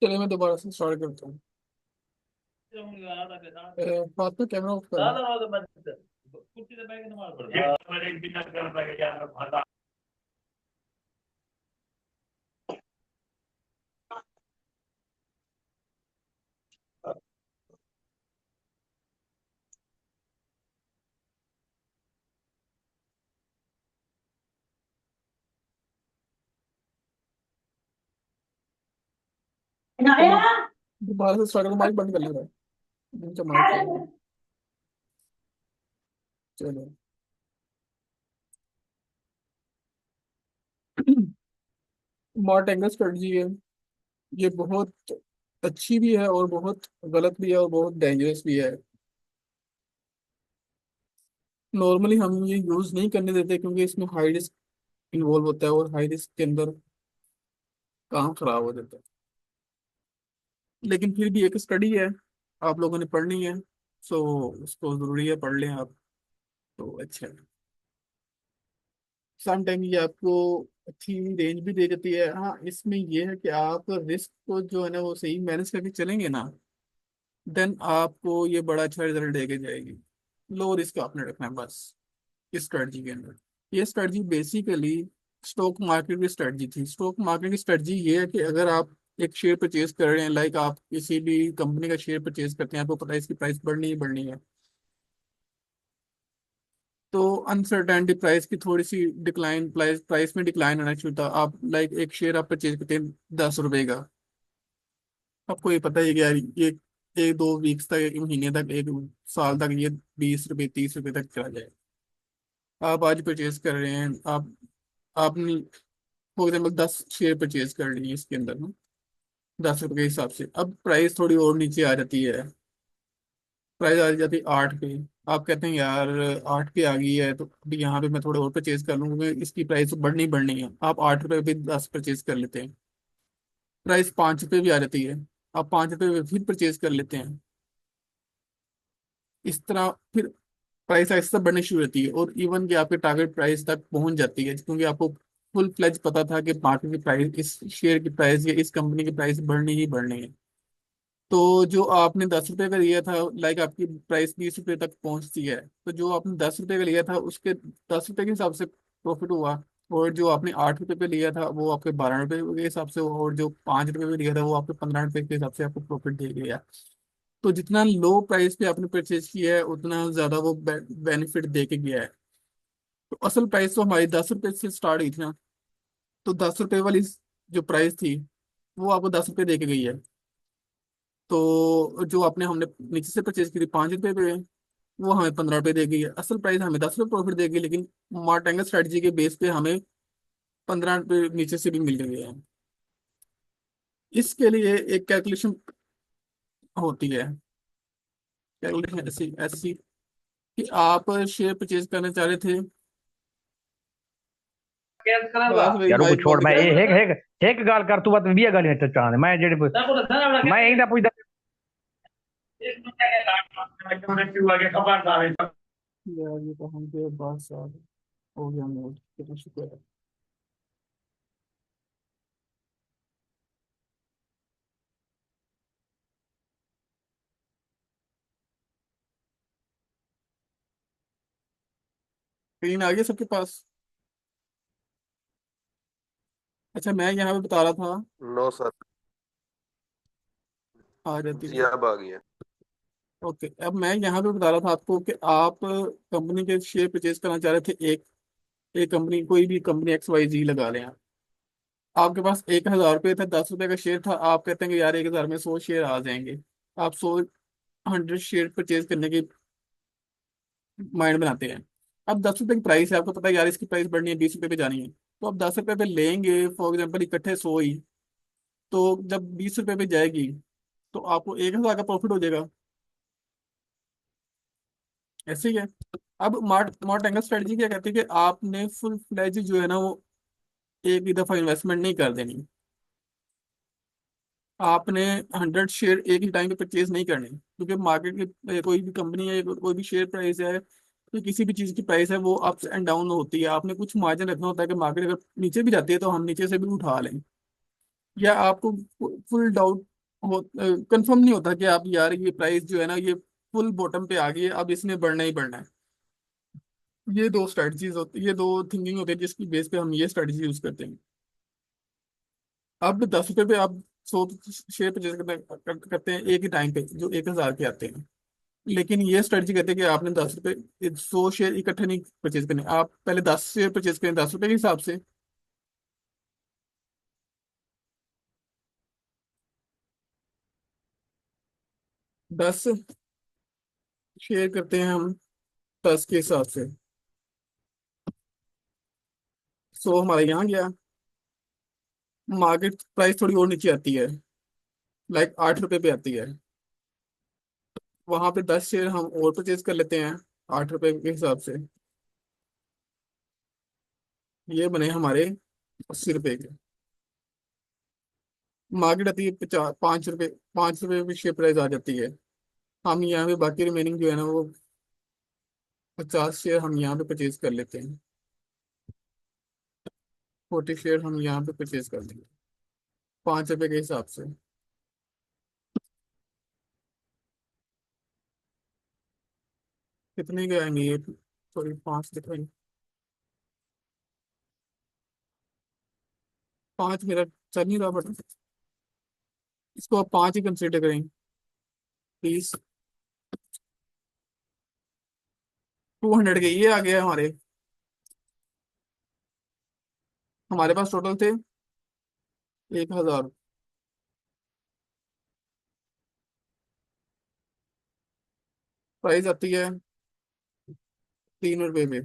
चलिए मैं दोबारा से स्टार्ट करता हूँ। बात में कैमरा ऑफ करना। दोबारा से स्टार्ट करो, माइक बंद कर लेना। इनका माइक है। चलो। स्मार्ट एंगल स्ट्रेटजी है। ये बहुत अच्छी भी है और बहुत गलत भी है और बहुत डेंजरस भी है। नॉर्मली हम ये यूज नहीं करने देते क्योंकि इसमें हाई रिस्क इन्वॉल्व होता है और हाई रिस्क के अंदर काम खराब हो जाता है। लेकिन फिर भी एक स्टडी है, आप लोगों ने पढ़नी है। सो उसको जरूरी है, पढ़ लें आप। तो अच्छा है। सम टाइम ये आपको अच्छी रेंज भी दे देती है। हाँ, इसमें ये है कि आप रिस्क को जो है ना वो सही मैनेज करके चलेंगे ना, देन आपको ये बड़ा अच्छा रिजल्ट देके जाएगी। लो रिस्क आपने रखना है बस इस स्ट्रेटजी के अंदर। ये स्ट्रेटजी बेसिकली स्टॉक मार्केट की स्ट्रेटजी थी। स्टॉक मार्केट की स्ट्रेटजी ये है कि अगर आप एक शेयर परचेज कर रहे हैं, लाइक आप किसी भी कंपनी का शेयर परचेज करते हैं, आपको पता है इसकी प्राइस बढ़नी ही बढ़नी है। तो अनसर्टेनिटी प्राइस की थोड़ी सी डिक्लाइन, प्राइस प्राइस में डिक्लाइन आना शुरू था। आप लाइक एक शेयर आप परचेज करते हैं 10 रुपए का। आपको ये पता है कि यार ये एक दो वीक्स तक, एक महीने तक, एक साल तक ये 20 रुपए 30 रुपए तक चला जाए। आप आज परचेज कर रहे हैं, आप आपने फॉर एग्जाम्पल 10 शेयर परचेज कर लिए इसके अंदर ना, 10 रुपए के हिसाब से। अब प्राइस थोड़ी और नीचे आ जाती है। प्राइस आ जाती है 8 पे। आप कहते हैं यार 8 पे आ गई है तो अभी यहाँ पे मैं थोड़ा और परचेज कर लूँ क्योंकि इसकी प्राइस बढ़नी बढ़नी है। आप 8 रुपए पे 10 परचेज कर लेते हैं। प्राइस 5 रुपए भी आ जाती है। आप 5 रुपए पे फिर परचेज कर लेते हैं। इस तरह फिर प्राइस ऐसे बढ़नी शुरू होती है और इवन कि आपके टारगेट प्राइस तक पहुंच जाती है क्योंकि आपको फुल फ्लेज पता था कि मार्केट की प्राइस, इस शेयर की प्राइस या इस कंपनी की प्राइस बढ़नी ही बढ़नी है। तो जो आपने 10 रुपए का लिया था, लाइक आपकी प्राइस 20 रुपए तक पहुंचती है, तो जो आपने 10 रुपए का लिया था उसके 10 रुपए के हिसाब से प्रॉफिट हुआ। और जो आपने 8 रुपए पे लिया था वो आपके 12 रुपए के हिसाब से हुआ, और जो 5 रुपए पे लिया था वो आपके 15 रुपए के हिसाब से आपको प्रॉफिट दे गया। तो जितना लो प्राइस पे आपने परचेज किया है उतना ज्यादा वो बेनिफिट दे के गया है। तो असल प्राइस तो हमारी 10 रुपए से स्टार्ट हुई थी ना। तो 10 रुपए वाली जो प्राइस थी वो आपको 10 रुपए दे के गई है। तो जो आपने हमने नीचे से परचेज की थी 5 रुपए पे, वो हमें 15 रुपए दे गई है। असल प्राइस हमें 10 रुपए प्रॉफिट देगी, लेकिन मार्टेंगा स्ट्रेटजी के बेस पे हमें 15 रुपए नीचे से भी मिल गए हैं। इसके लिए एक कैलकुलेशन होती है। कैलकुलेशन ऐसी ऐसी कि आप शेयर परचेज करना चाह रहे थे। बस वही यार को माइक छोड़ बंद मैं कर एक देना। एक एक गाल कर तू बात 20 गालियां चाहने मैं जेडे मैं एक ना पूछदा यार ये तो हम पे बात साल हो गया मोड, कितना शुक्र है। स्क्रीन आ गया सबके पास। अच्छा, मैं यहाँ पे बता रहा था। No sir. आ जाती जी है। अब आ गई है। ओके, अब मैं यहाँ पे बता रहा था आपको कि आप कंपनी के शेयर परचेज करना चाह रहे थे। एक कंपनी, कोई भी कंपनी XYZ लगा लें आप। आपके पास 1,000 रुपये था, 10 रुपए का शेयर था। आप कहते हैं कि यार 1,000 में 100 शेयर आ जाएंगे। आप 100 शेयर परचेज करने की माइंड बनाते हैं। अब 10 रुपए की प्राइस है, आपको पता है यार इसकी प्राइस बढ़नी है, 20 रुपए पे जानी है। तो आप 10 रुपए पे लेंगे फॉर एग्जाम्पल, इकट्ठे 100 ही। तो जब 20 रुपए पे जाएगी तो आपको 1,000 का प्रॉफिट हो जाएगा। ऐसे ही है। अब मार्ट मार्ट एंगल स्ट्रेटजी क्या कहती है कि आपने फुल फ्लैज जो है ना वो एक ही दफा इन्वेस्टमेंट नहीं कर देनी। आपने 100 शेयर एक ही टाइम पे परचेज नहीं करने, क्योंकि मार्केट की कोई भी कंपनी है, कोई भी शेयर प्राइस है, तो किसी भी चीज़ की प्राइस है वो अप्स एंड डाउन होती है। आपने कुछ मार्जिन रखना होता है कि मार्केट अगर नीचे भी जाती है तो हम नीचे से भी उठा लें। या आपको फुल डाउट हो, कंफर्म नहीं होता कि आप यार ये प्राइस जो है ना ये फुल बॉटम पे आ गई है, अब इसमें बढ़ना ही बढ़ना है। ये दो स्ट्रेटजीज होती ये दो थिंकिंग होती है जिसकी बेस पे हम ये स्ट्रेटजी यूज करते हैं। अब 10 रुपए पे आप 100 शेयर परचेज करते हैं एक ही टाइम पे जो 1,000 के आते हैं। लेकिन ये स्ट्रेटजी कहते हैं कि आपने 10 रुपए 100 शेयर इकट्ठे नहीं परचेज करने, आप पहले 10 शेयर परचेज करें 10 रुपए के हिसाब से। 10 शेयर करते हैं हम 10 के हिसाब से। 100 हमारे यहाँ गया, मार्केट प्राइस थोड़ी और नीचे आती है, लाइक 8 रुपए पे आती है। वहां पे 10 शेयर हम और परचेज कर लेते हैं 8 रुपए के हिसाब से। ये बने हमारे 80 रुपए के। मार्केट आती है 5 रुपए, 5 रुपए पे शेयर प्राइस आ जाती है। हम यहाँ पे बाकी रिमेनिंग जो है ना वो 50 शेयर हम यहाँ पे परचेज कर लेते हैं। 40 शेयर हम यहाँ पे परचेज कर लेंगे 5 रुपए के हिसाब से। कितने के आएंगे ये, सॉरी 5 दिखाएंगे। 5 मेरा चल नहीं रहा बट इसको आप 5 ही कंसिडर करें प्लीज। 200 के ये आ गया हमारे। हमारे पास टोटल थे 1,000। प्राइस आती है 3 रुपए में।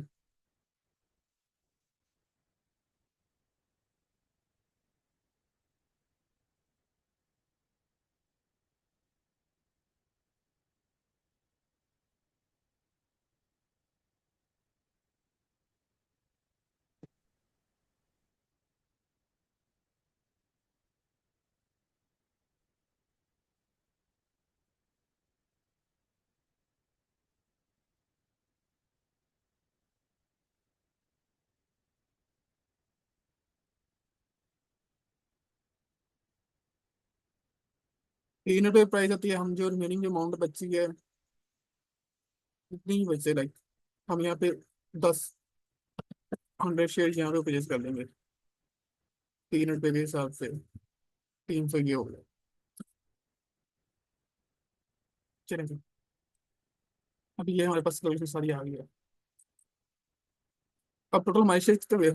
3 रुपए प्राइस आती है, हम जो रिमेनिंग जो अमाउंट बची है इतनी ही बचे, लाइक हम यहाँ पे 10 100 शेयर यहाँ पे परचेज कर लेंगे 3 रुपए के हिसाब से। 300 ये हो गया। चलेंगे, अभी ये हमारे पास कैलकुलेशन सारी आ गई है। अब टोटल हमारे शेयर कितने हुए,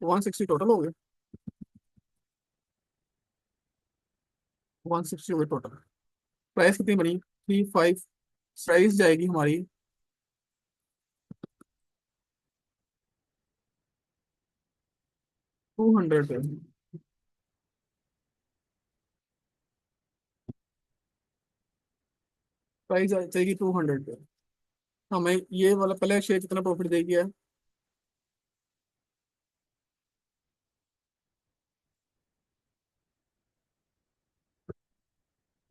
160 टोटल हो गए। 160 हो गए टोटल। प्राइस कितनी बनी, 35। प्राइस जाएगी हमारी 200 पे। प्राइस जाएगी 200 पे। हमें ये वाला पहले शेयर कितना प्रॉफिट देगी है,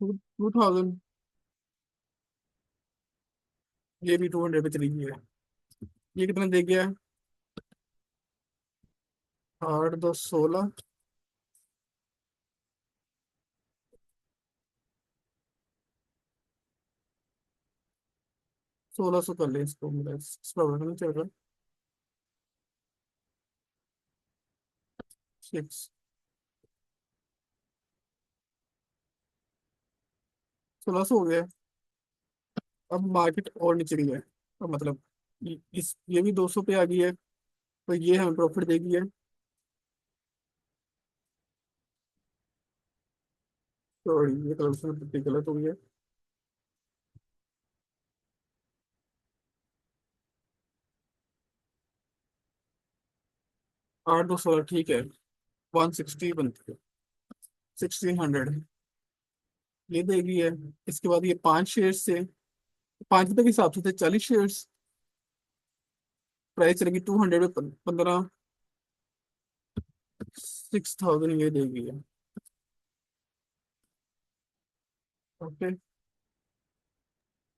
2000। ये भी 200 पे चली गई है। ये कितना दे गया, 8 2 16। 1600 कर ले इसको, मेरा इस प्रॉब्लम नहीं चल रहा। 6, 1600 हो गया। अब मार्केट और नीचे गई है, अब मतलब ये भी 200 पे आ गई है, तो ये हमें प्रॉफिट देगी है। तो ये कलर गलत हो गया। 8 2 16 ठीक है, 160 बनती है, 1600 ये देगी है। इसके बाद ये 5 शेयर से, 5 रुपए के हिसाब से थे 40 शेयर्स। प्राइस चलेगी 200 पे 15, 6000 ये देगी है। ओके।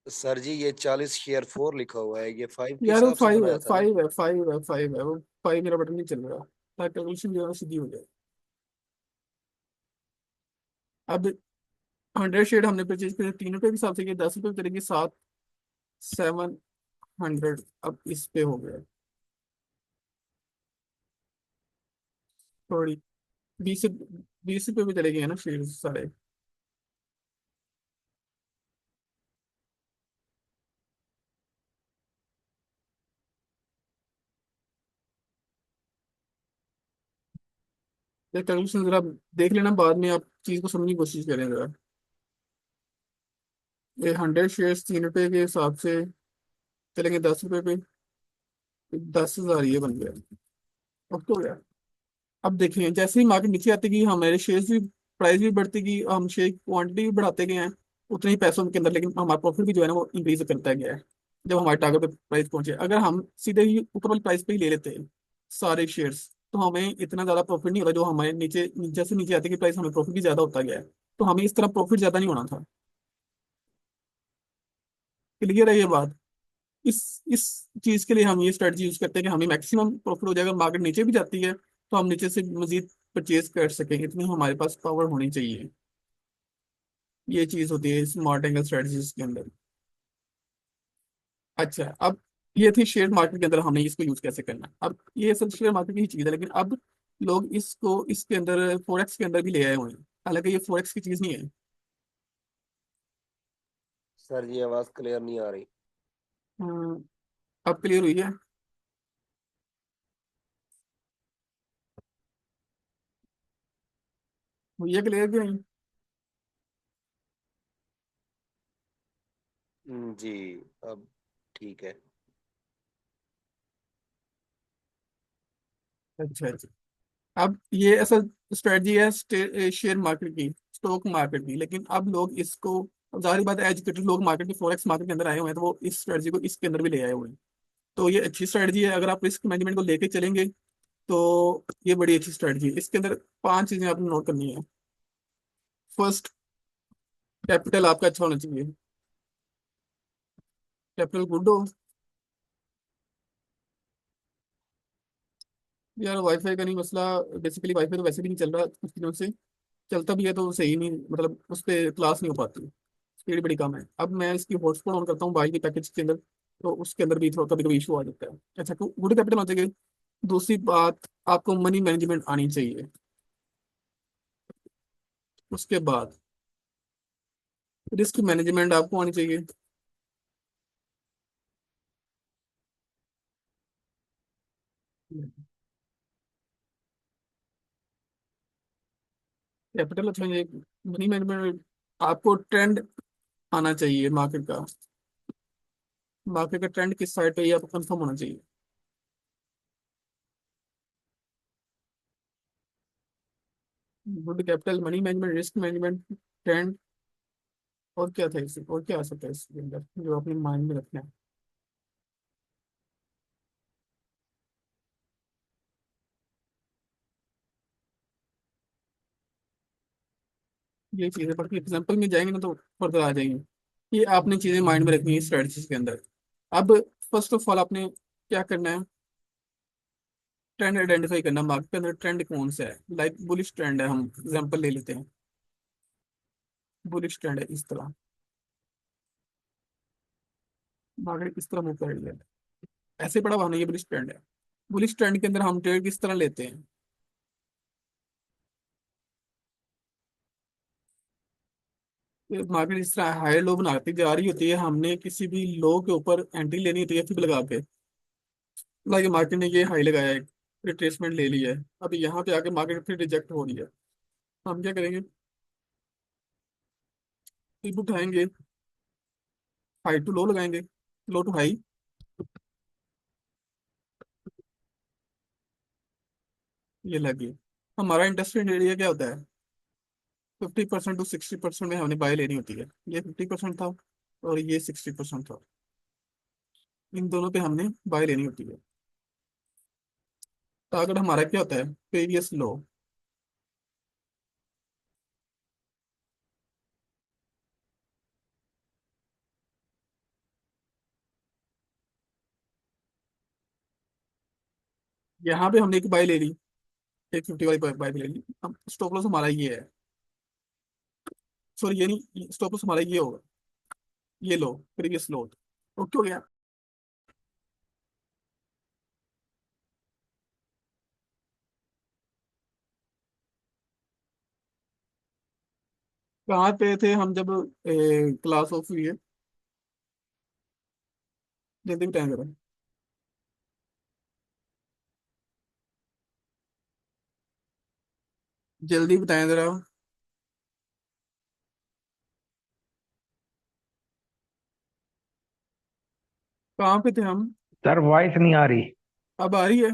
सर जी ये 40 शेयर 4 लिखा हुआ है, ये 5 के यार वो हिसाब से फाइव है, बनाया था ना। 5 है, 5 है, 5 है, वो 5 मेरा बटन नहीं चल रहा। कैलकुलेशन जो है सीधी हो जाए। अब 100 शेयर हमने परचेज करे 3 रुपए के हिसाब से, कि 10 रुपए की तरीके 700। अब इस पे हो गया थोड़ी, 20 रुपए पे चले गए ना शेयर सारे। ये कैलकुलेशन जरा देख लेना, बाद में आप चीज को समझने की कोशिश करें जरा। ये 100 शेयर 3 रुपए के हिसाब से चलेंगे 10 रुपए पे, 10,000 ये बन गया। अब तो गया। अब देखिए जैसे ही मार्केट नीचे आती गई, हमारे शेयर्स भी प्राइस भी बढ़ती गई, हम शेयर क्वांटिटी भी बढ़ाते गए हैं उतने ही पैसों के अंदर, लेकिन हमारा प्रॉफिट भी जो है ना वो इंक्रीज करता गया है। जब हमारे टारगेट पे प्राइस पहुंचे, अगर हम सीधे ही ऊपर वाली प्राइस पे ही ले लेते हैं सारे शेयर्स, तो हमें इतना ज्यादा प्रॉफिट नहीं होता, जो हमारे नीचे जैसे नीचे आती गई प्राइस हमें प्रॉफिट भी ज्यादा होता गया है। तो हमें इस तरह प्रॉफिट ज्यादा नहीं होना था। क्लियर है ये बात? इस चीज के लिए हम ये स्ट्रेटजी यूज करते हैं कि हमें मैक्सिमम प्रॉफिट हो जाएगा, मार्केट नीचे भी जाती है तो हम नीचे से मजीद परचेज कर सकेंगे, इतनी हमारे पास पावर होनी चाहिए। ये चीज होती है स्मार्ट एंगल स्ट्रेटजीज के अंदर। अच्छा, अब ये थी शेयर मार्केट के अंदर हमने इसको यूज कैसे करना। अब ये सब शेयर मार्केट की ही चीज है, लेकिन अब लोग इसको इसके अंदर फोरेक्स के अंदर भी ले आए हुए हैं, हालांकि ये फोरेक्स की चीज नहीं है। सर जी आवाज क्लियर नहीं आ रही। हम्म, अब क्लियर हुई है? हुई है क्लियर भी नहीं? जी अब ठीक है। अच्छा अच्छा। अब ये ऐसा स्ट्रेटजी है शेयर मार्केट की, स्टॉक मार्केट की, लेकिन अब लोग इसको, अब जाहिर बात है एजुकेटेड लोग मार्केट के फॉरेक्स मार्केट के अंदर आए हुए हैं, तो वो इस स्ट्रेटजी को इसके अंदर भी ले आए हुए हैं। तो ये अच्छी स्ट्रेटजी है, अगर आप रिस्क मैनेजमेंट को लेके चलेंगे तो ये बड़ी अच्छी स्ट्रेटजी है। इसके अंदर 5 चीजें आपने नोट करनी है। फर्स्ट, कैपिटल आपका अच्छा होना चाहिए। कैपिटल गुड हो। यार वाईफाई का नहीं मसला, बेसिकली वाईफाई तो वैसे भी नहीं चल रहा कुछ दिनों से, चलता भी है तो सही नहीं, मतलब उस पर क्लास नहीं हो पाती, स्पीड बड़ी कम है। अब मैं इसकी हॉटस्पॉट ऑन करता हूँ भाई के पैकेज के अंदर, तो उसके अंदर भी थोड़ा कभी कभी इशू आ जाता है। अच्छा, तो गुड कैपिटल हो जाएगी। दूसरी बात, आपको मनी मैनेजमेंट आनी चाहिए। उसके बाद रिस्क मैनेजमेंट आपको आनी चाहिए। कैपिटल अच्छा है, मनी मैनेजमेंट, आपको ट्रेंड आना चाहिए मार्केट का, मार्केट का ट्रेंड किस साइड पे है ये आपको कंफर्म होना चाहिए। Good capital, money management, risk management, trend, और क्या था इससे, और क्या आ सकता है इसके अंदर जो अपने माइंड में रखना है। ये चीजें पढ़ के एग्जाम्पल में जाएंगे ना तो फर्दर आ जाएंगे। ये आपने चीजें माइंड में रखनी है स्ट्रेटजीज के अंदर। अब फर्स्ट ऑफ ऑल आपने क्या करना है, ट्रेंड आइडेंटिफाई करना, मार्केट के अंदर ट्रेंड कौन सा है। लाइक बुलिश ट्रेंड है, हम एग्जांपल ले लेते हैं, बुलिश ट्रेंड है इस तरह, मार्केट इस तरह मूव कर रही है, ऐसे पड़ा हुआ नहीं, ये बुलिश ट्रेंड है। बुलिश ट्रेंड के अंदर हम ट्रेड किस तरह लेते हैं, मार्केट इस तरह हाई लो बनाती जा रही होती है, हमने किसी भी लो के ऊपर एंट्री लेनी होती है फिर लगा के। लाइक मार्केट ने ये हाई लगाया है, रिट्रेसमेंट ले लिया है, अब यहाँ पे आके मार्केट फिर रिजेक्ट हो रही है, हम क्या करेंगे, टिप उठाएंगे, हाई टू लो लगाएंगे, लो टू हाई। ये लगी, हमारा इंटरेस्टेड एरिया क्या होता है, 50% to 60% में हमने बाय लेनी होती है। ये 50% था और ये 60% था, इन दोनों पे हमने बाय लेनी होती है। टारगेट हमारा क्या होता है, प्रीवियस लो। यहाँ पे हमने एक बाय ले ली, एक 50 वाली बाय ले ली, अब स्टॉप लॉस हमारा ये है। सॉरी ये नहीं, स्टॉप लॉस हमारा ये होगा, ये लो, प्रीवियस लो। ओके हो गया। कहाँ पे थे हम जब क्लास ऑफ हुई है? जल्दी बताएं जरा। जल्दी बताएं जरा। कहाँ पे थे हम? सर वॉइस नहीं आ रही। अब आ रही है?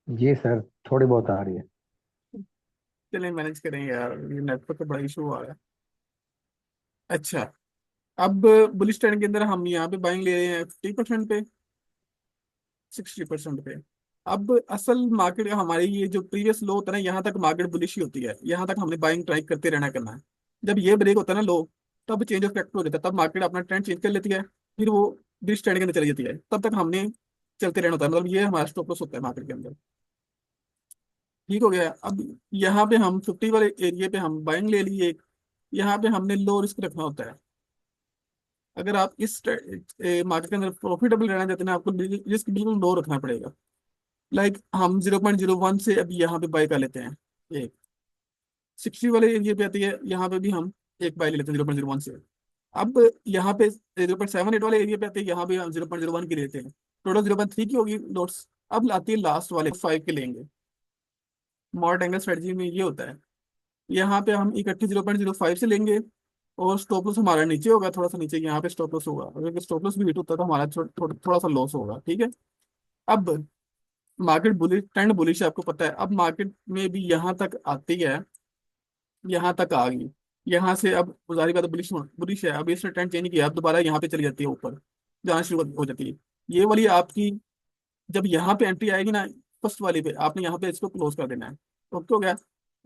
जी सर, थोड़ी बहुत आ रही है। चलें मैनेज करेंगे यार, ये नेटवर्क का बड़ा इशू आ रहा है। अच्छा, अब बुलिश ट्रेंड के अंदर हम यहाँ पे बाइंग ले रहे हैं 50% पे, 60% पे। अब असल मार्केट हमारी ये जो प्रीवियस लो होता है ना, यहाँ तक मार्केट बुलिश ही होती है, यहाँ तक हमने बाइंग ट्राई करते रहना करना है। जब ये ब्रेक होता है ना लो, तब चेंज ऑफ फैक्टर हो जाता है, तब मार्केट अपना ट्रेंड चेंज कर लेती है, फिर वो बुलिश ट्रेंड के अंदर चली जाती है, तब तक हमने चलते रहना होता है, मतलब ये हमारा स्टॉप लॉस होता है मार्केट के अंदर। ठीक हो गया। अब यहाँ पे हम 50 वाले एरिया पे हम बाइंग ले लिए, यहाँ पे हमने लो रिस्क रखना होता है। अगर आप इस मार्केट के अंदर प्रॉफिटेबल रहना चाहते हैं, आपको रिस्क बिल्कुल लो रखना पड़ेगा। लाइक हम 0.01 से अभी यहाँ पे बाई कर लेते हैं एक, 60 वाले एरिया पे आती है, यहाँ पे भी हम एक बाई ले लेते हैं 0.01 से। अब यहाँ पे 0.78 वाले एरिया पे आते हैं, यहाँ पे हम 0.01 की लेते हैं, टोटल 0.3 की होगी लॉट्स। अब लाती है लास्ट वाले 5 के लेंगे। मॉर्ट एंगल स्ट्रेटजी में ये होता है, यहाँ पे हम इकट्ठे 0.05 से लेंगे, और स्टॉप लॉस हमारा नीचे होगा, थोड़ा सा नीचे यहाँ पे स्टॉप लॉस होगा, अगर स्टॉप लॉस भी हिट होता है तो हमारा थोड़ा सा लॉस होगा। ठीक है। अब मार्केट बुलिश, ट्रेंड बुलिश है आपको पता है, अब मार्केट में भी यहाँ तक आती है, यहाँ तक आ गई, यहाँ से अब गुजारी बात बुलिश बुलिश है, अब इसने ट्रेंड चेंज किया, अब दोबारा यहाँ पे चली जाती है ऊपर, जाना शुरू हो जाती है। ये वाली आपकी जब यहाँ पे एंट्री आएगी ना, फर्स्ट वाली पे आपने यहाँ पे इसको क्लोज कर देना है। ओके हो गया।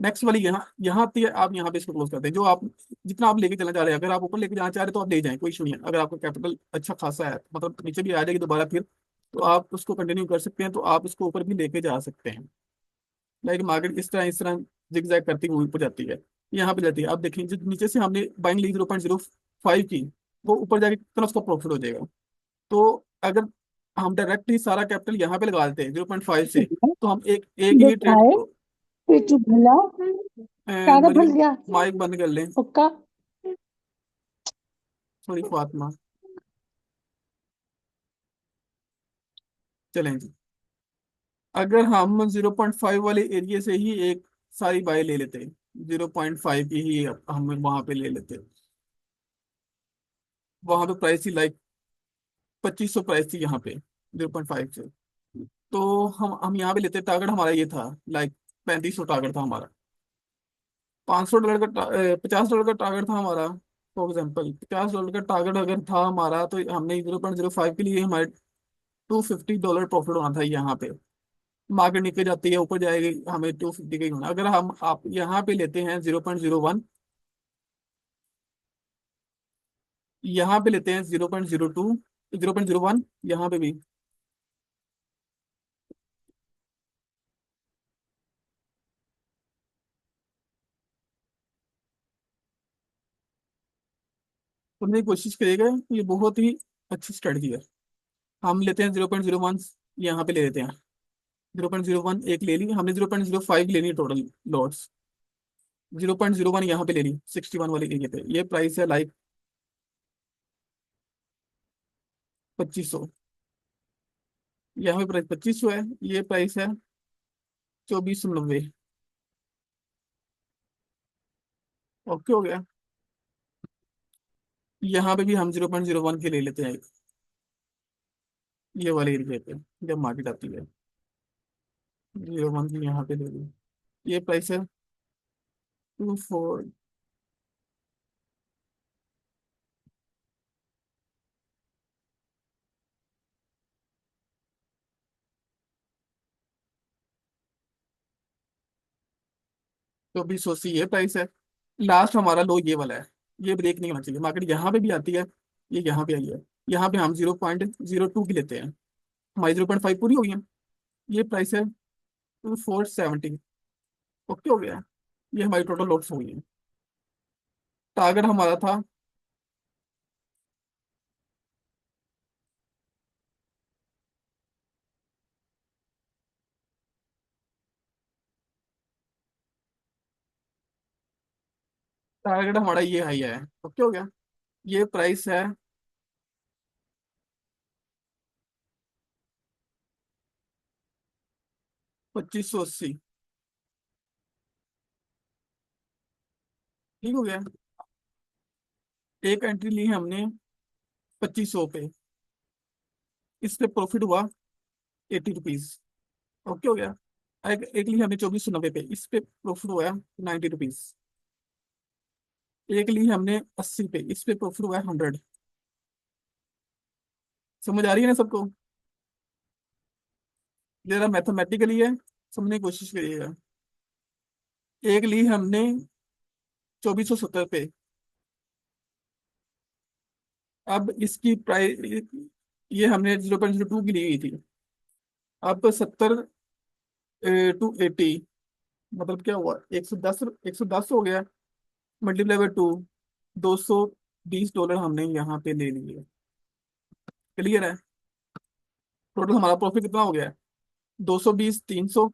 नेक्स्ट वाली यहाँ यहाँ आती है, आप यहाँ पे इसको क्लोज कर दें, जो आप जितना आप लेके चलना चाह रहे हैं, अगर आप ऊपर लेके जाना चाह रहे हैं तो आप ले जाएं, कोई इशू नहीं है। अगर आपका कैपिटल अच्छा खासा है, मतलब नीचे भी आ जाएगी दोबारा फिर, तो आप उसको कंटिन्यू कर सकते हैं, तो आप उसको ऊपर भी लेके जा सकते हैं। लाइक मार्केट इस तरह जिगजैग करती हुई ऊपर जाती है, यहाँ पे जाती है। आप देखें जो नीचे से हमने बाइंग ली 0.05 की, वो ऊपर जाके कितना उसका प्रॉफिट हो जाएगा। तो अगर हम डायरेक्टली सारा कैपिटल यहाँ पे लगा देते हैं 0.5 से, तो हम एक एक ही ट्रेड दिखाए को पेट भला सारा मेरी भर गया माइक बंद कर लें, पक्का। सॉरी फातिमा। चलें जी, अगर हम 0.5 वाले एरिया से ही एक सारी बाय ले लेते, 0.5 की ही हम वहां पे ले लेते, वहां पे प्राइस थी लाइक 2500 प्राइस थी यहाँ पे 0.5 से, तो हम यहाँ पे लेते, टारगेट हमारा ये था लाइक 3500 टारगेट था हमारा, $500 का $50 का टारगेट था हमारा। फॉर एग्जाम्पल $50 का टारगेट अगर था हमारा, तो हमने 0.05 के लिए हमारे $250 प्रॉफिट होना था यहाँ पे। मार्केट नीचे जाती है ऊपर जाएगी, हमें 250 का ही होना। अगर हम आप यहाँ पे लेते हैं 0.01, यहाँ पे लेते हैं 0.02, 0.01 यहाँ पे भी, करने की कोशिश करिएगा, ये बहुत ही अच्छी स्ट्रेटजी है। हम लेते हैं 0.01, यहाँ पे ले लेते हैं 0.01, एक ले ली हमने, 0.05 लेनी टोटल लॉट्स, 0.01 यहाँ पे ले ली 61 वाले एरिया पे, ये प्राइस है लाइक 2500, यहाँ पे प्राइस 2500 है, ये प्राइस है 2490। ओके हो गया। यहाँ पे भी हम 0.01 के ले लेते हैं, ये वाले एरिया पे जब मार्केट आती है, 0.1 की यहाँ पे ले ली, ये प्राइस है 24, 2480 ये प्राइस है। लास्ट हमारा लो ये वाला है, ये ब्रेक नहीं होना चाहिए, मार्केट यहाँ पे भी आती है, ये यहाँ पे आई है, यहाँ पे हम 0.02 की लेते हैं, हमारी 0.5 पूरी हो गई है, ये प्राइस है 2470। ओके हो गया। ये हमारी टोटल लॉट्स हुई है। टारगेट हमारा था टारगेट हमारा ये हाई है। ओके हो गया। ये प्राइस है 2580। ठीक हो गया। एक एंट्री ली हमने 2500 पे, इस पे प्रॉफिट हुआ 80 रुपीज। ओके हो गया। एक ली हमने 2490 पे, इस पे प्रॉफिट हुआ 90 रुपीज। एक ली हमने 80 पे, इस पे प्रॉफिट हुआ 100। समझ आ रही है ना सबको? जरा मैथमेटिकली है, समझने की कोशिश करिएगा। एक ली हमने 2470 पे, अब इसकी प्राइस, ये हमने 0.02 की ली हुई थी। अब 70 टू 80, मतलब क्या हुआ, 110, 110 हो गया, मल्टीप्लाई बाय 2, $220 हमने यहाँ पे ले लिए। क्लियर है? टोटल हमारा प्रॉफिट कितना हो गया? 220, 300,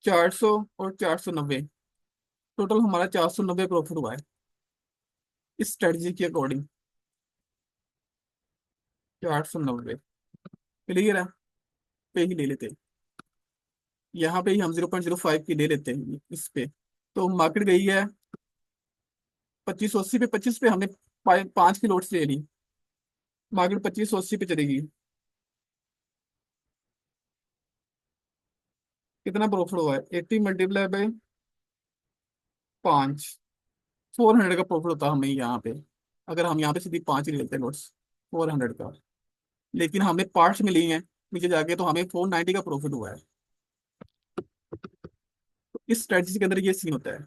400 और 490। टोटल हमारा 490 प्रॉफिट हुआ है इस स्ट्रेटजी के अकॉर्डिंग। 490। क्लियर है? पे ही ले लेते हैं, यहाँ पे ही हम 0.05 की ले लेते हैं इस पे। तो मार्केट गई है 2580 पे, 25 पे हमने 5 की लोट्स ले ली। मार्केट 2580 पे चलेगी। कितना प्रॉफिट हुआ है? 80 मल्टीप्लाई बाई 5, 400 का प्रॉफिट होता है हमें यहाँ पे। अगर हम यहाँ पे सीधी 5 ही लेते हैं नोट्स, 400 का। लेकिन हमने पार्ट्स में लिए हैं नीचे जाके, तो हमें 490 का प्रॉफिट हुआ है। तो इस स्ट्रेटजी के अंदर ये सीन होता है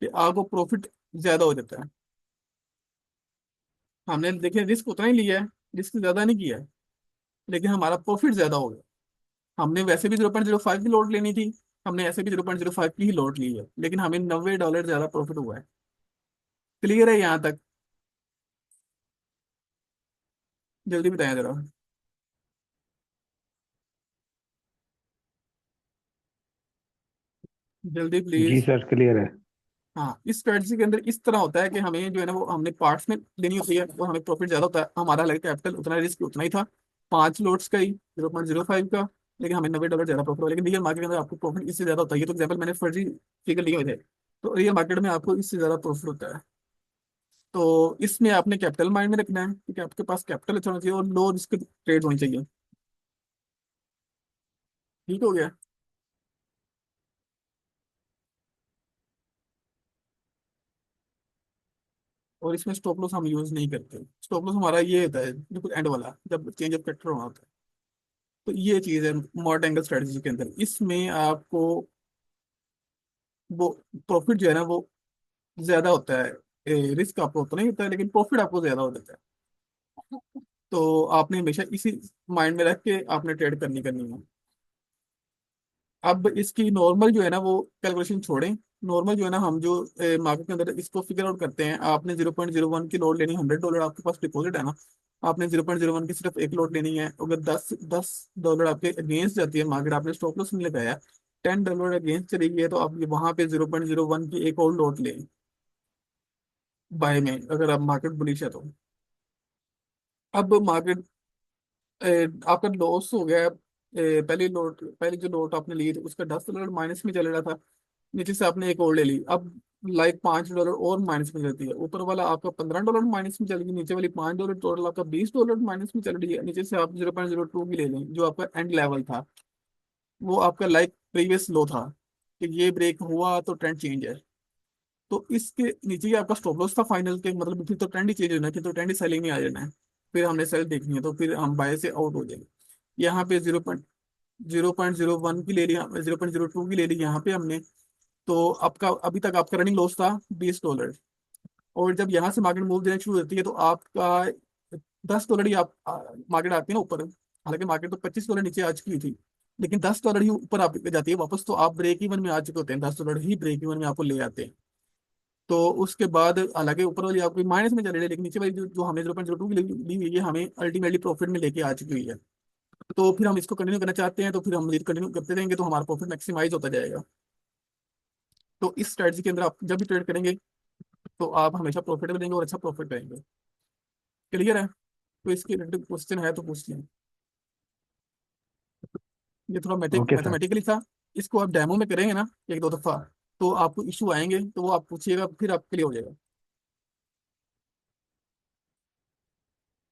कि आपको प्रॉफिट ज्यादा हो जाता है। हमने देखिए रिस्क उतना ही लिया है, रिस्क ज्यादा नहीं किया है, लेकिन हमारा प्रॉफिट ज्यादा हो गया। हमने वैसे भी 0.05 की लोड लेनी थी, हमने ऐसे भी 0.05 की ही लोड ली है, लेकिन हमें $90 ज्यादा प्रॉफिट हुआ है। क्लियर है यहाँ तक? जल्दी बताएं जरा, जल्दी जी प्लीज। सर क्लियर है। हाँ, इस स्ट्रेटजी के अंदर इस तरह होता है कि हमें जो है ना, वो हमने पार्ट्स में लेनी होती है, वो हमें प्रॉफिट ज्यादा होता है। हमारा लगे कैपिटल उतना, रिस्क उतना ही था, 5 लोट्स का ही, 0.05 का, लेकिन हमें $90 ज्यादा प्रॉफिट हुआ। लेकिन रियल मार्केट के अंदर आपको प्रॉफिट इससे ज्यादा होता है। ये तो एग्जाम्पल मैंने फर्जी फिगर लिए हुए थे, तो रियल मार्केट में आपको इससे ज्यादा प्रॉफिट होता है। तो इसमें आपने कैपिटल माइंड में रखना है, क्योंकि आपके पास कैपिटल अच्छा होना चाहिए और लो रिस्क ट्रेड होनी चाहिए। ठीक हो गया। और इसमें स्टॉप लॉस हम यूज नहीं करते। स्टॉप लॉस हमारा ये होता है बिल्कुल एंड वाला, जब चेंज ऑफ कैपिटल होना होता है। तो ये चीज है मॉर्ट एंगल स्ट्रेटजी के अंदर। इसमें आपको वो प्रॉफिट जो है ना, वो ज्यादा होता है। रिस्क आपको उतना ही होता है, लेकिन प्रॉफिट आपको ज्यादा हो जाता है। तो आपने हमेशा इसी माइंड में रख के आपने ट्रेड करनी है। अब इसकी नॉर्मल जो है ना, वो कैलकुलेशन छोड़ें। नॉर्मल जो है ना, हम जो मार्केट के अंदर इसको फिगर आउट करते हैं, आपने 0.01 की लोड लेनी, $100 आपके पास डिपॉजिट है ना, आपने 0.01 की सिर्फ एक लोड लेनी है। अगर $10 आपके अगेंस्ट जाती है मार्केट, आपने स्टॉप लॉस नहीं लगाया, $10 अगेंस्ट चली गई है, तो आप वहां पे 0.01 की एक और लोड लें बाय में, अगर आप मार्केट बुलिश है तो। अब मार्केट आपका लॉस हो गया है। पहली जो नोट आपने ली थी, उसका $10 माइनस में चल रहा था, नीचे से आपने एक और ले ली, अब लाइक $5 और माइनस में चलती है। ऊपर वाला आपका $15 माइनस में चल गई, नीचे वाली $5, टोटल आपका $20 माइनस में चल रही है। नीचे से आप 0.02 की ले लें, जो आपका एंड लेवल था, वो आपका लाइक प्रीवियस लो था, कि ये ब्रेक हुआ तो ट्रेंड चेंज है। तो इसके नीचे ही आपका स्टॉप लॉस था फाइनल के, मतलब फिर तो ट्रेंड ही चेंज होना है, फिर तो ट्रेंड ही सेलिंग में आ जाना है। फिर हमने सेल देखनी है, तो फिर हम बाय से आउट हो जाएंगे। यहाँ पे 0.01 की ले ली, 0.02 की ले ली यहाँ पे हमने। तो आपका अभी तक आपका रनिंग लॉस था $20। और जब यहाँ से मार्केट मूव देना शुरू होती है, तो आपका $10 ही आप मार्केट आती है ना ऊपर। हालांकि मार्केट तो $25 नीचे आ चुकी थी, लेकिन $10 ही ऊपर आप जाती है वापस, तो आप ब्रेक इवन में आ चुके होते हैं, $10 ही ब्रेक इवन में आपको ले आते हैं। तो उसके बाद हालांकि ऊपर वाली आपकी माइनस में चले रही है, लेकिन नीचे वाली जो हमें 0.02 की ली हुई है, हमें अल्टीमेटली प्रॉफिट में लेके आ चुकी हुई है। तो फिर हम इसको कंटिन्यू करना चाहते हैं, तो फिर हम कंटिन्यू करते रहेंगे, तो हमारा प्रॉफिट मैक्सिमाइज होता जाएगा। तो इस स्ट्रेटजी के अंदर आप जब भी ट्रेड करेंगे तो आप हमेशा प्रॉफिट करेंगे और अच्छा प्रॉफिट करेंगे। क्लियर है? तो इसके रिलेटेड क्वेश्चन है तो पूछ लें। ये थोड़ा ओके सर। मैथमेटिकली था। इसको आप डेमो में करेंगे ना एक दो दफा, तो आपको इशू आएंगे, तो वो आप पूछिएगा, फिर आप क्लियर हो जाएगा।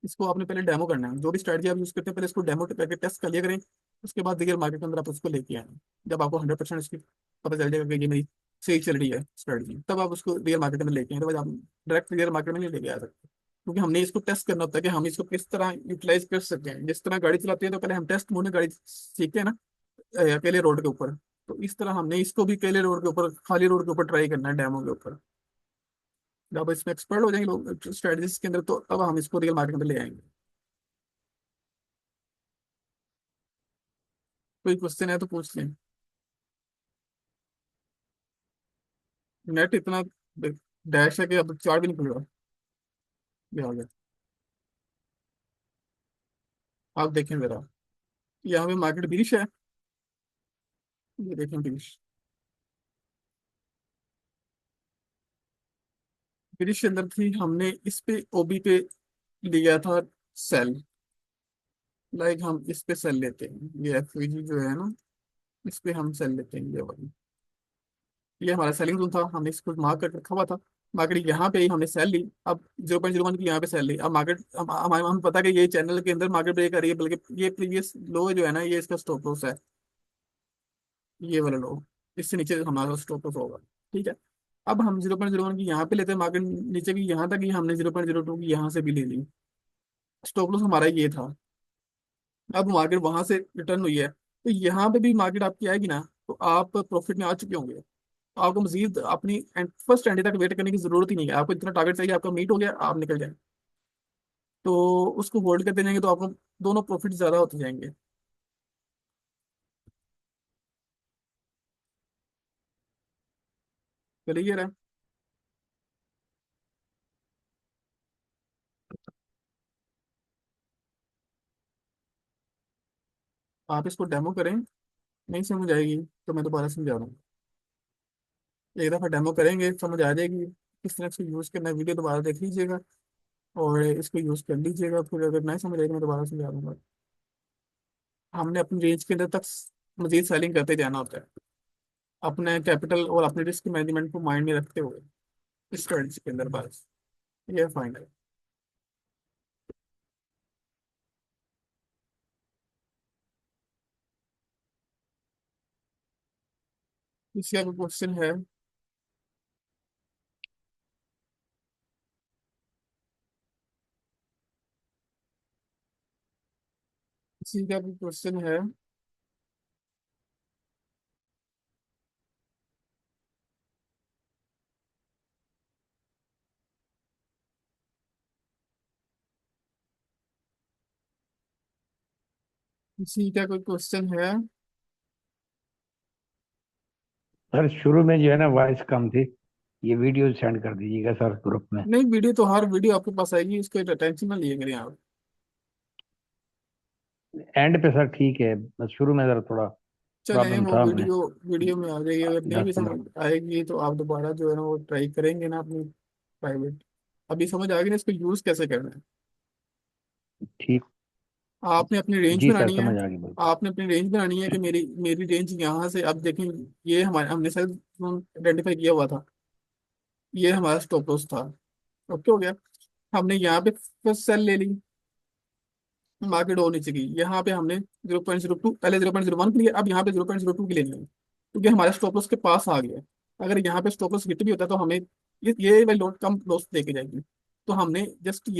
इसको आपने पहले डेमो करना है, जो भी स्ट्रेटजी आप यूज करते हैं पहले इसको डेमो करके टेस्ट कर लिया करें। उसके बाद रियल मार्केट के अंदर आप उसको लेके आए, जब आपको 100% इसकी पता चल जाएगा कि ये मेरी सही चल रही है स्ट्रेटजी, तब आप उसको रियल मार्केट में लेके आए। तो आप डायरेक्ट रियल मार्केट में नहीं लेके आ सकते, क्योंकि हमने इसको टेस्ट करना होता है कि हम इसको किस तरह यूटिलाइज कर सकते हैं। जिस तरह गाड़ी चलाते हैं तो पहले हम टेस्ट मोड में गाड़ी सीखते हैं ना, अकेले रोड के ऊपर। तो इस तरह हमने इसको भी अकेले रोड के ऊपर, खाली रोड के ऊपर ट्राई करना है, डेमो के ऊपर। जब इसमें एक्सपर्ट हो जाएंगे लोग स्ट्रेटजीज के अंदर, तो तब हम इसको रियल मार्केट में ले आएंगे। कोई क्वेश्चन है तो पूछ लें। नेट इतना डैश है कि अब चार्ट भी नहीं खुल रहा। ये आ गया, आप देखें जरा। यहाँ पे मार्केट बिरिश है, ये देखें बिरिश। बिरिश के अंदर थी, हमने इस पे ओबी पे लिया था सेल। लाइक हम इस पे सेल लेते हैं, ये एफवीजी जो है ना, इस पे हम सेल लेते हैं, ये वाली। ये हमारा सेलिंग जोन था, हमने इसको मार्क करके रखा हुआ था। मार्केट यहाँ पे ही हमने सेल ली, अब 0.01 की यहाँ पे सेल ली। अब मार्केट हम पता है कि ये चैनल के अंदर मार्केट ब्रेक कर रही है, बल्कि ये प्रीवियस लो जो है ना, ये इसका स्टॉप लॉस है, ये वाला लो। इससे नीचे हमारा स्टॉप लॉस होगा। ठीक है। अब हम 0.01 की यहाँ पे लेते हैं, मार्केट नीचे की यहाँ तक ही हमने 0.02 की यहाँ से भी ले ली। स्टॉप लॉस हमारा ये था। अब मार्केट वहां से रिटर्न हुई है, तो यहाँ पे भी मार्केट आपकी आएगी ना, तो आप प्रॉफिट में आ चुके होंगे। आपको मजीद अपनी फर्स्ट एंड तक वेट करने की जरूरत ही नहीं है। आपको इतना टारगेट चाहिए, आपका मीट हो गया, आप निकल जाए, तो उसको होल्ड करते जाएंगे, तो आपको दोनों प्रॉफिट ज्यादा होते जाएंगे। क्लियर है? आप इसको डेमो करें, नहीं समझ आएगी तो मैं दोबारा समझा रहा हूँ। एक दफ़ा डेमो करेंगे समझ आ जाएगी किस तरह से यूज़ करना है। वीडियो दोबारा देख लीजिएगा और इसको यूज़ कर लीजिएगा, फिर अगर नहीं समझ आएगी मैं दोबारा समझा दूंगा। हमने अपनी रेंज के अंदर तक मजीद सेलिंग करते जाना होता है, अपने कैपिटल और अपने रिस्क मैनेजमेंट को माइंड में रखते हुए इस स्ट्रेटजी के अंदर। बस ये फाइनल है। इसका कोई क्वेश्चन है? किसी का भी क्वेश्चन है? किसी का कोई क्वेश्चन है? सर शुरू में जो है ना वॉइस कम थी, ये वीडियो सेंड कर दीजिएगा सर ग्रुप में। नहीं, वीडियो तो हर वीडियो आपके पास आएगी, उसको टेंशन ना लिए करें आप। एंड पे सर ठीक है, बस शुरू में जरा थोड़ा चलें, प्रॉब्लम वो था हमें। वीडियो वीडियो में आ जाएगी। अगर नहीं भी 10-15। समझ आएगी तो आप दोबारा जो है ना वो ट्राई करेंगे ना अपनी प्राइवेट। अभी समझ आ गई ना इसको यूज कैसे करना है। ठीक। आपने अपनी रेंज जी सर बनानी है। समझ आ गई बिल्कुल। आपने अपनी रेंज बनानी है कि मेरी मेरी रेंज यहाँ से, अब देखें, ये हमारे हमने सेल्फ आइडेंटिफाई किया हुआ था, ये हमारा स्टॉप लॉस था। ओके हो गया। हमने यहाँ पे फर्स्ट सेल ले ली, मार्केट और नीचे गई, यहाँ पे हमने 0.02, पहले 0.01 के लिए, अब यहाँ पे 0.02 के लिए नहीं, क्योंकि हमारे स्टॉप लॉस के पास आ गया। अगर यहाँ पे स्टॉप लॉस हिट भी होता है तो हमें ये वाली लोड कम लॉस देके जाएगी। तो हमने जस्ट